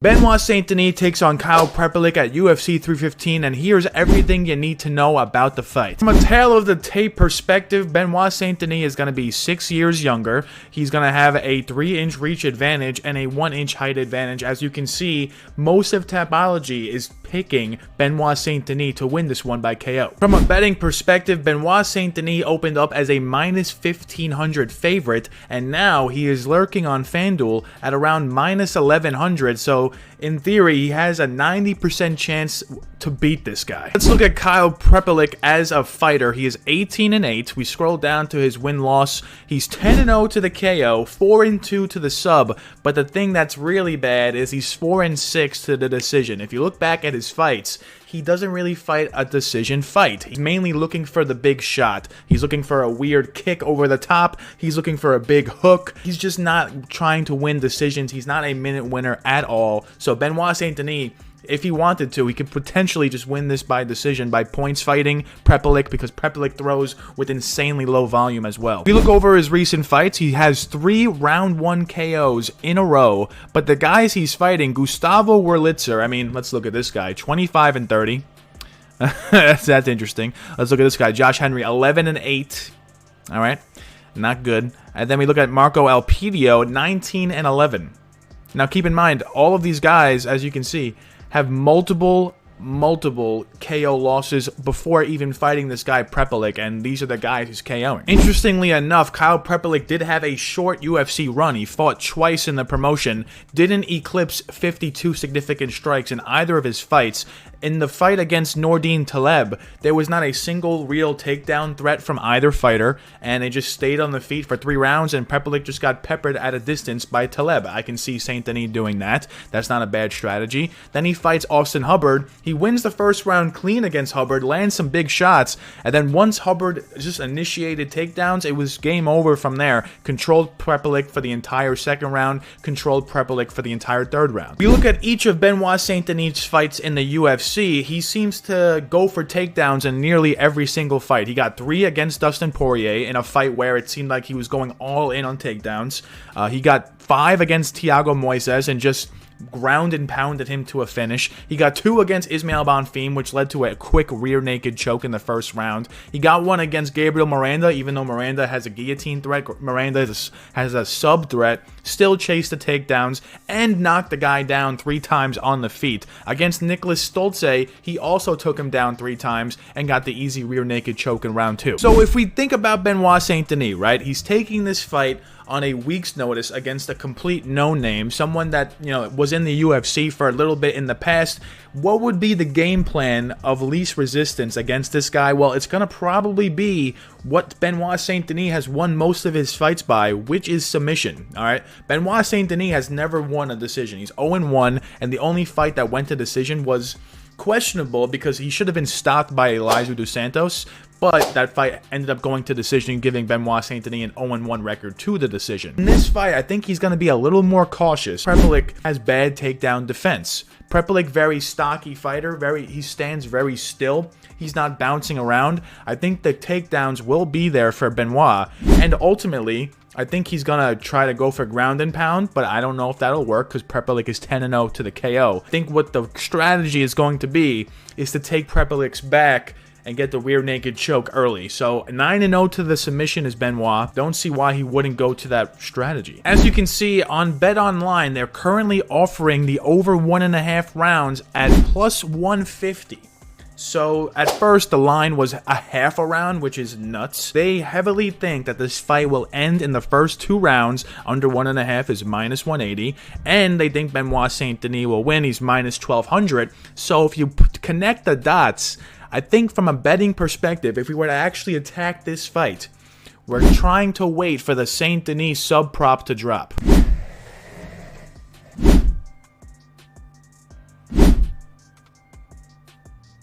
Benoit Saint Denis takes on Kyle Prepolec at UFC 315, and here's everything you need to know about the fight. From a tail of the tape perspective, Benoit Saint Denis is going to be 6 years younger. He's going to have a 3-inch reach advantage and a 1-inch height advantage. As you can see, most of Tapology is picking Benoit Saint Denis to win this one by KO. From a betting perspective, Benoit Saint Denis opened up as a minus 1,500 favorite, and now he is lurking on FanDuel at around minus 1,100, so in theory, he has a 90% chance to beat this guy. Let's look at Kyle Prepolec as a fighter. He is 18-8. We scroll down to his win-loss. He's 10-0 to the KO, 4-2 to the sub, but the thing that's really bad is he's 4-6 to the decision. If you look back at his fights, he doesn't really fight a decision fight. He's mainly looking for the big shot. He's looking for a weird kick over the top. He's looking for a big hook. He's just not trying to win decisions. He's not a minute winner at all. So Benoit Saint Denis, if he wanted to, he could potentially just win this by decision by points fighting Prepolec, because Prepolec throws with insanely low volume as well. If you look over his recent fights, he has 3 round 1 KOs in a row, but the guys he's fighting, Gustavo Wurlitzer, I mean, let's look at this guy, 25-30. That's interesting. Let's look at this guy, Josh Henry, 11-8. All right, not good. And then we look at Marco Elpidio, 19-11. Now keep in mind, all of these guys, as you can see, have multiple KO losses before even fighting this guy Prepolec, and these are the guys he's KOing. Interestingly enough, Kyle Prepolec did have a short UFC run. He fought twice in the promotion, didn't eclipse 52 significant strikes in either of his fights. In the fight against Nordine Taleb, there was not a single real takedown threat from either fighter, and they just stayed on the feet for 3 rounds, and Prepolec just got peppered at a distance by Taleb. I can see Saint Denis doing that. That's not a bad strategy. Then he fights Austin Hubbard. He wins the first round clean against Hubbard, lands some big shots, and then once Hubbard just initiated takedowns, it was game over from there. Controlled Prepolec for the entire second round, controlled Prepolec for the entire third round. If you look at each of Benoit Saint Denis' fights in the UFC, he seems to go for takedowns in nearly every single fight. He got 3 against Dustin Poirier in a fight where it seemed like he was going all in on takedowns. He got 5 against Thiago Moises and just ground and pounded him to a finish. He got 2 against Ismael Bonfim, which led to a quick rear naked choke in the first round. He got 1 against Gabriel Miranda, even though Miranda has a guillotine threat. Miranda has a sub threat, still chased the takedowns and knocked the guy down 3 times on the feet. Against Nicholas Stolze, he also took him down 3 times and got the easy rear naked choke in round 2. So if we think about Benoit Saint Denis, right, he's taking this fight on a week's notice against a complete no-name, someone that, you know, was in the UFC for a little bit in the past. What would be the game plan of least resistance against this guy? Well, it's going to probably be what Benoit Saint Denis has won most of his fights by, which is submission, all right? Benoit Saint Denis has never won a decision. He's 0-1, and the only fight that went to decision was questionable because he should have been stopped by Elizeu dos Santos, but that fight ended up going to decision, giving Benoit Saint Denis an 0-1 record to the decision. In this fight, I think he's going to be a little more cautious. Prepolec has bad takedown defense. Prepolec, very stocky fighter, he stands very still. He's not bouncing around. I think the takedowns will be there for Benoit, and ultimately, I think he's going to try to go for ground and pound, but I don't know if that'll work because Prepolec is 10-0 to the KO. I think what the strategy is going to be is to take Prepolec's back and get the rear naked choke early. So 9-0 to the submission is Benoit. Don't see why he wouldn't go to that strategy. As you can see on Bet Online, they're currently offering the over 1.5 rounds at plus 150. So at first the line was a half a round, which is nuts. They heavily think that this fight will end in the first 2 rounds. Under 1.5 is minus 180, and they think Benoit Saint Denis will win. He's minus 1200. So if you connect the dots, I think from a betting perspective, if we were to actually attack this fight, we're trying to wait for the Saint Denis sub prop to drop.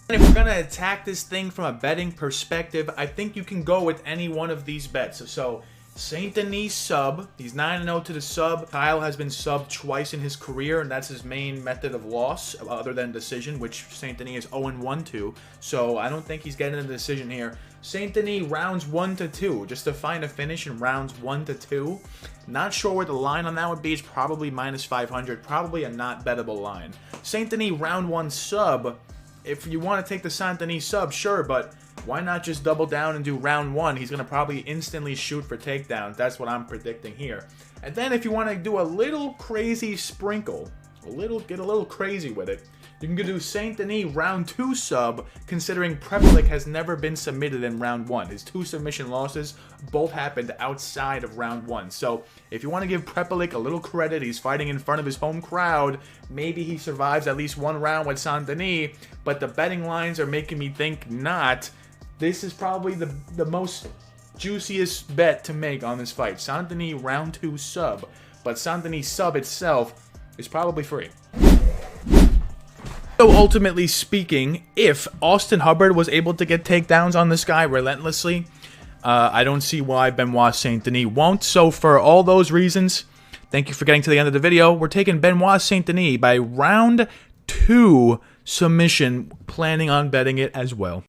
If we're going to attack this thing from a betting perspective, I think you can go with any one of these bets. So Saint Denis sub. He's 9-0 to the sub. Kyle has been subbed twice in his career, and that's his main method of loss, other than decision, which Saint Denis is 0-1 to. So I don't think he's getting a decision here. Saint Denis rounds 1 to 2, just to find a finish in rounds 1 to 2. Not sure where the line on that would be. It's probably minus 500, probably a not bettable line. Saint Denis round 1 sub. If you want to take the Saint Denis sub, sure, but why not just double down and do round 1? He's going to probably instantly shoot for takedowns. That's what I'm predicting here. And then if you want to do a little crazy sprinkle, get a little crazy with it, you can do Saint Denis round 2 sub, considering Prepolec has never been submitted in round 1. His 2 submission losses both happened outside of round 1. So if you want to give Prepolec a little credit, he's fighting in front of his home crowd. Maybe he survives at least 1 round with Saint Denis, but the betting lines are making me think not. This is probably the most juiciest bet to make on this fight. Saint Denis round 2 sub, but Saint Denis sub itself is probably free. So ultimately speaking, if Austin Hubbard was able to get takedowns on this guy relentlessly, I don't see why Benoit Saint Denis won't. So for all those reasons, thank you for getting to the end of the video. We're taking Benoit Saint Denis by round 2 submission, planning on betting it as well.